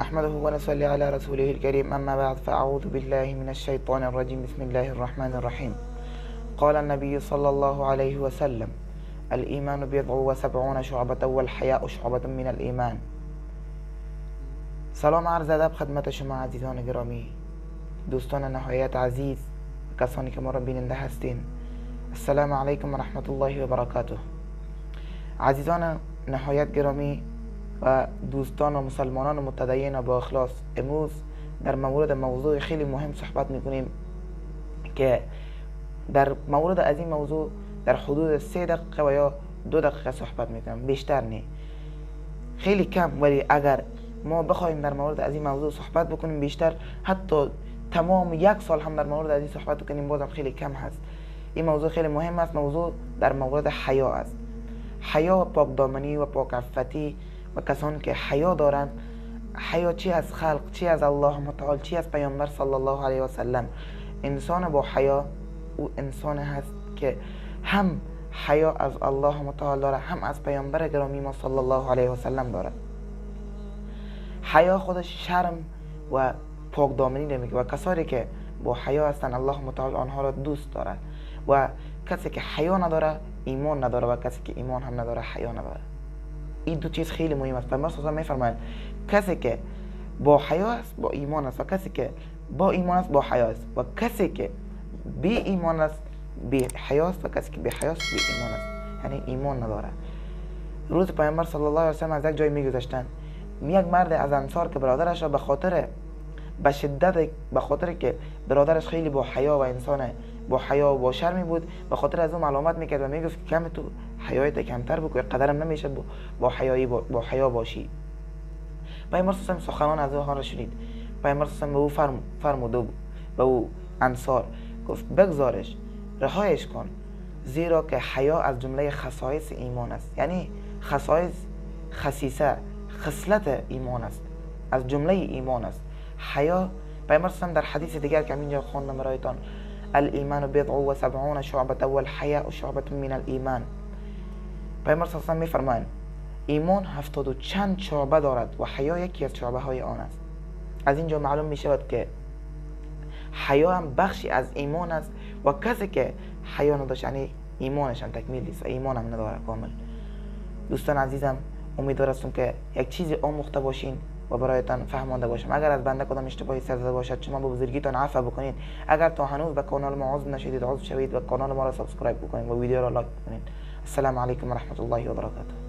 نحمده ونصلي على رسوله الكريم، أما بعد، فأعوذ بالله من الشيطان الرجيم. بسم الله الرحمن الرحيم. قال النبي صلى الله عليه وسلم: الإيمان بضع و70 شعبة والحیاء شعبة من الإيمان. سلام عرض ادب خدمت شما عزیزان گرامی، دوستان نهایت عزیز، کسانی که ما را بیننده هستین. السلام علیکم و رحمت الله و برکاته. عزیزان نهایت گرامی و دوستان و مسلمانان متدین با اخلاص، امروز در مورد موضوع خیلی مهم صحبت میکنیم که در مورد از این موضوع در حدود 3 دقیقه و یا 2 دقیقه صحبت میکنم، بیشتر نه، خیلی کم. ولی اگر ما بخوایم در مورد از این موضوع صحبت بکنیم بیشتر، حتی تمام 1 سال هم در مورد از این صحبت بکنیم، بازم خیلی کم هست. این موضوع خیلی مهم است. موضوع در مورد حیا است. حیا و پاکدامنی و پاکعفتی و کسانی که حیا دارند. حیا چی از خلق، چی از الله متعال، چی از پیامبر صلی الله علیه و سلم. انسان با حیا او انسان هست که هم حیا از الله متعال داره، هم از پیامبر گرامی ما صلی الله علیه و سلم داره. حیا خودش شرم و پاکدامنی نمیگه و کسانی که با حیا هستن الله متعال آنها را دوست داره و کسی که حیا نداره ایمان نداره و کسی که ایمان هم نداره حیا نداره. این دو چیز خیلی مهم است. پیامبر صلی الله علیه و سلم میفرمایند کسی که با حیا است با ایمان است و کسی که با ایمان است با حیا است و کسی که بی ایمان است بی حیا است و کسی که بی حیا است بی ایمان است، یعنی ایمان نداره. روز پیامبر صلی الله علیه و سلم از یک جای میگذشتن، یک مرد از انصار که برادرش را به شدت به خاطر که برادرش خیلی با حیا و انسان با حیا و با شرمی بود، به خاطر از اون ملامت میکرد و میگفت که کم تو حیایت کمتر بکن، قدرم نمیشه با حیا باشی. پیامبر صلی الله علیه و سخنان از او را شنید. پیامبر صلی الله علیه و سلم به او فرمود، به او انصار گفت بگذارش، رهایش کن، زیرا که حیا از جمله خصایص ایمان است. یعنی خصیصه خصلت ایمان است، از جمله ایمان است حیا. پیامبر صلی الله علیه و در حدیث دیگر که اینجا خواندم برایتان: الایمان بضع و70 شعبة والحیاء شعبة من الایمان. پیامبر صلی الله علیه و میفرمایند ایمان 70 و چند شعبه دارد و حیا یکی از شعبه های آن است. از اینجا معلوم می شود که حیا هم بخشی از ایمان است و کسی که حیا نداشت یعنی ایمانش هم تکمیل نیست و ایمان هم نداره کامل. دوستان عزیزم، امیدوارم که یک چیزی آموخته باشین و برایتان فهمانده باشم. اگر از بنده کدام اشتباهی سر زده باشد شما به بزرگیتان عفو بکنید. اگر تا هنوز به کانال ما عضو نشدید عضو شوید و کانال ما را سابسکرایب بکنید و ویدیو را لایک بکنید. السلام علیکم و رحمت الله و برکاته.